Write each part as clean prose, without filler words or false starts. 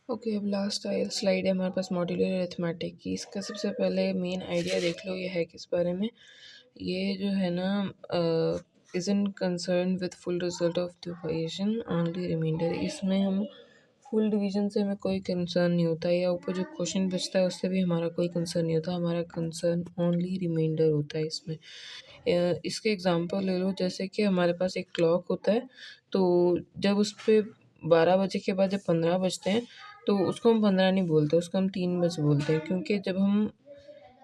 Okay, अब last slide है हमारे पास मॉड्यूलर अरिथमेटिक की। इसका सबसे पहले मेन आइडिया देख लो, ये है किस बारे में। ये जो है ना, isn't concern with full result of division only reminder. इसमें हम फुल डिवीजन से हमें कोई कंसर्न नहीं होता, या ऊपर जो क्वेश्चन बचता है उससे भी हमारा कोई कंसर्न नहीं होता। हमारा कंसर्न ओनली रिमाइंडर होता है इसमें। इसके एग्जांपल ले लो, जैसे कि हमारे पास एक क्लॉक होता है, तो जब उस पे 12 बजे के बाद जब 15 बजते हैं तो उसको हम 15 नहीं बोलते, उसको हम 3 बजे बोलते हैं। क्योंकि जब हम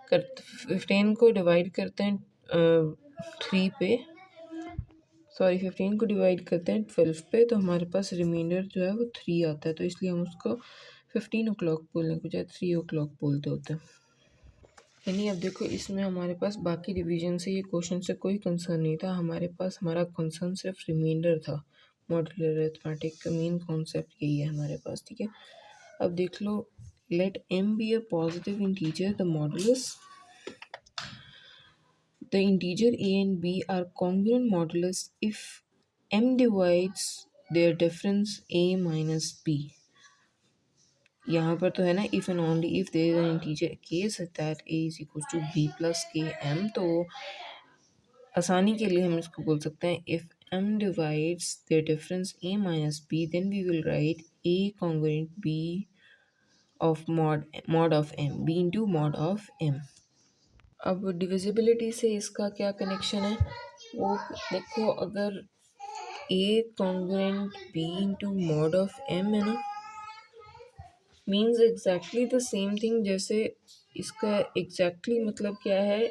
कर 15 को डिवाइड करते हैं 3 पे, सॉरी 15 को डिवाइड करते हैं 12 पे, तो हमारे पास रिमाइंडर जो है वो 3 आता है। तो इसलिए हम उसको 15 ओ क्लॉक बोलने के बजाय 3 ओ क्लॉक बोलते होते हैं। यानी अब देखो, इसमें हमारे पास बाकी डिवीजन से, ये क्वेश्चन से कोई कंसर्न नहीं था। हमारे पास हमारा कंसर्न सिर्फ रिमाइंडर था। मॉड्यूलर अरिथमेटिक का मेन कॉन्सेप्ट यही है हमारे पास, ठीक है। अब देख लो, let m be a positive integer, the modulus, the integer a and b are congruent modulus if m divides their difference a minus b। यहाँ पर तो है ना, if and only if there is an integer k such that a is equals to b plus k m। तो आसानी के लिए हम इसको बोल सकते हैं, if m divides their difference a minus b then we will write a congruent b of mod of m, b into mod of m। अब डिविजिबिलिटी से इसका क्या कनेक्शन है वो देखो। अगर a congruent b into mod of m है ना, means exactly the same thing. जैसे इसका एग्जैक्टली मतलब क्या है,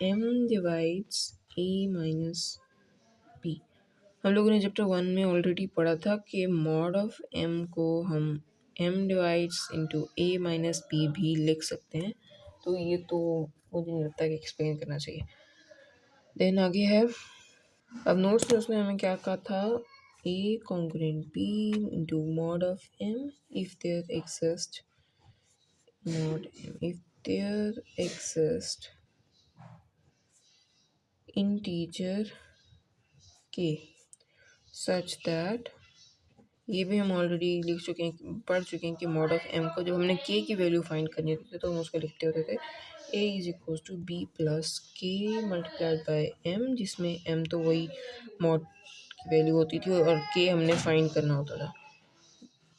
m divides a minus b। हम लोगों ने चैप्टर 1 में ऑलरेडी पढ़ा था कि मॉड ऑफ m को हम m divides into a minus b भी लिख सकते हैं। तो ये तो मुझे नहीं लगता कि एक्सप्लेन करना चाहिए। देन आगे है, अब नोट्स में उसने हमें क्या कहा था, a congruent b into mod of m if there exist mod m, if there exist integer k such that, ये भी हम ऑलरेडी लिख चुके हैं, पढ़ चुके हैं कि मॉड ऑफ m को जब हमने k की वैल्यू फाइंड करनी होती थी तो हम उसको लिखते होते थे a is equal to b plus k multiplied by m, जिसमें m तो वही मॉड की वैल्यू होती थी और k हमने फाइंड करना होता था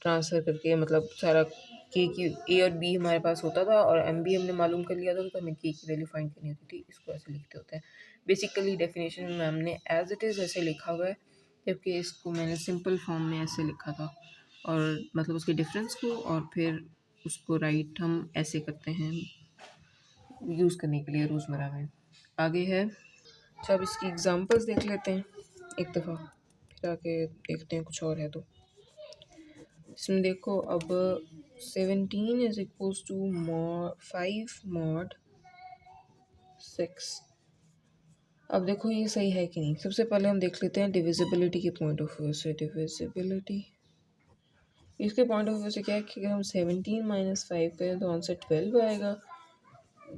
ट्रांसफ़र करके। मतलब सारा k की a और b हमारे पास होता था और m भी हमने मालूम कर लिया था, तो हमें k की वैल्यू फाइंड करनी होती थी। इसको ऐसे लिखते होते हैं। बेसिकली डेफिनेशन में हमने एज इट इज़ ऐसे लिखा हुआ है, जबकि इसको मैंने सिंपल फॉर्म में ऐसे लिखा था, और मतलब उसके डिफरेंस को, और फिर उसको राइट हम ऐसे करते हैं यूज़ करने के लिए रोज़मर्रा में। आगे है, अच्छा अब इसकी एग्जांपल्स देख लेते हैं एक दफ़ा, फिर आके देखते हैं कुछ और है तो। इसमें देखो, अब 17 इज इक्वल्स टू 5 मॉड 6। अब देखो ये सही है कि नहीं। सबसे पहले हम देख लेते हैं डिविजिबिलिटी के पॉइंट ऑफ व्यू से। डिविजिबिलिटी इसके पॉइंट ऑफ व्यू से क्या है कि अगर हम 17 माइनस 5 करें तो आंसर 12 आएगा,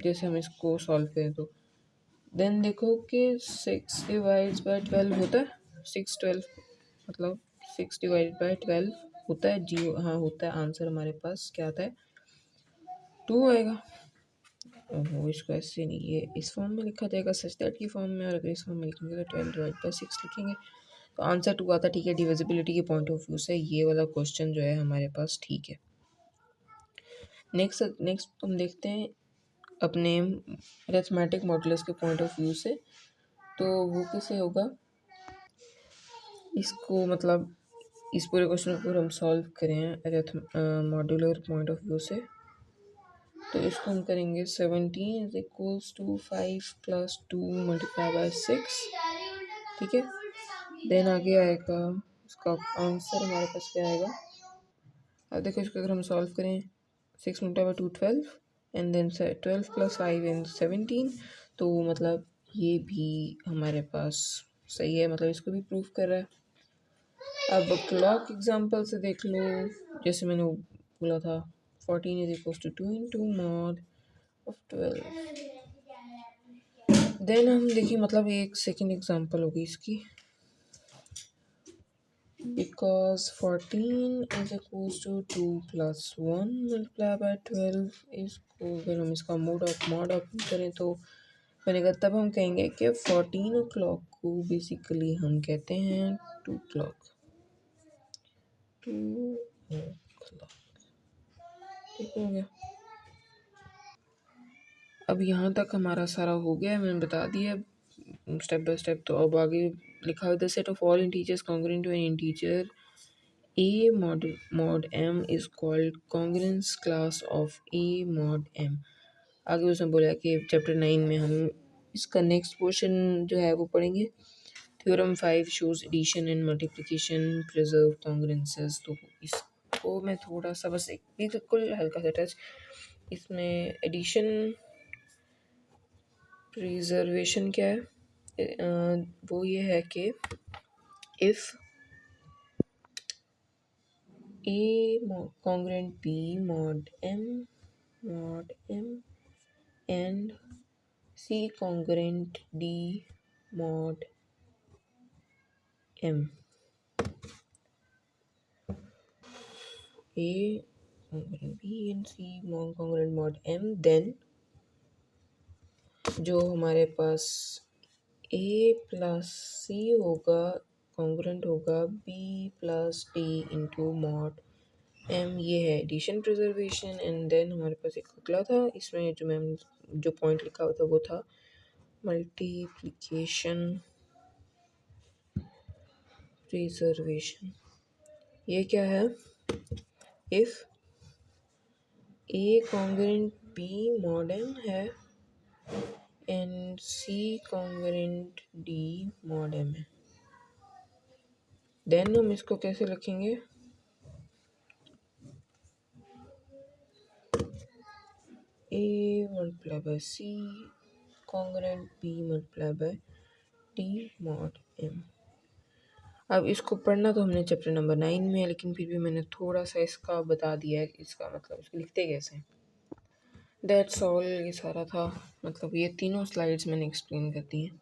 जैसे हम इसको सॉल्व करें तो। देन देखो कि 6 डिवाइड्स बाय 12 होता है, 6 12 मतलब 6 डिवाइडेड बाय 12 होता है जी, हाँ होता है। आंसर हमारे पास क्या आता है, 2 आएगा। ओहो, इसको ऐसे नहीं, ये इस फॉर्म में लिखा जाएगा सच दैट की फॉर्म में, और अगर इस फॉर्म में लिखेंगे तो 12 डिवाइड बाय 6 लिखेंगे तो आंसर 2 आता है। ठीक है, डिविजिबिलिटी के पॉइंट ऑफ व्यू से ये वाला क्वेश्चन जो है हमारे पास ठीक है। नेक्स्ट हम देखते हैं अपने अरिथमेटिक मॉडुलस के पॉइंट ऑफ व्यू से। तो वो कैसे होगा, इसको मतलब इस पूरे क्वेश्चन को हम सॉल्व करें मॉड्यूलर पॉइंट ऑफ व्यू से, तो इसको हम करेंगे 17 is equals to 5 plus 2 multiply by 6, ठीक है। देन आगे आएगा इसका आंसर हमारे पास क्या आएगा। अब देखो, इसको अगर हम सॉल्व करें, 6 multiply by 2 12 and then 12 plus 5 and 17, तो मतलब ये भी हमारे पास सही है, मतलब इसको भी प्रूफ कर रहा है। अब क्लॉक एग्जांपल से देख लो, जैसे मैंने बोला था 14 is equal to 2 into mod of 12। Then हम देखिए, मतलब एक सेकेंड एग्जांपल होगी इसकी। because 14 is equals to 2 plus 1 multiplied by 12। इसको अगर हम इसका मॉड ऑफ करें तो बनेगा, तब हम कहेंगे कि 14 o'clock को बेसिकली हम कहते हैं 2 o'clock। 2 o'clock ठीक हो गया। अब यहाँ तक हमारा सारा हो गया, मैंने बता दिया स्टेप बाय स्टेप। तो अब आगे लिखा हुआ the set of all integers congruent to an integer a mod m is called congruence class of a mod m। आगे उसने बोला कि चैप्टर 9 में हम इसका नेक्स्ट पोर्शन जो है वो पढ़ेंगे। Theorem 5 shows addition and multiplication preserve congruences. तो इसको मैं थोड़ा सा बस एक बिल्कुल हल्का सा टच, इसमें एडिशन प्रिजर्वेशन क्या है, वो ये है कि if a congruent b mod m and c congruent d mod m, a congruent b and c congruent mod m, then जो हमारे पास a प्लस सी होगा कॉन्ग्रुएंट होगा b plus D into mod m। ये है एडिशन प्रिजर्वेशन। एंड देन हमारे पास एक अगला था, इसमें जो मैम जो पॉइंट लिखा हुआ था वो था मल्टीप्लिकेशन प्रिजर्वेशन। ये क्या है, if a congruent b mod m है and c congruent d mod m है, देन हम इसको कैसे लिखेंगे, a multiplied by c congruent b multiplied by d mod m। अब इसको पढ़ना तो हमने चैप्टर नंबर 9 में है, लेकिन फिर भी मैंने थोड़ा सा इसका बता दिया है, इसका मतलब इसको लिखते कैसे हैं। दैट्स ऑल, ये सारा था, मतलब ये तीनों स्लाइड्स मैंने एक्सप्लेन कर दी हैं।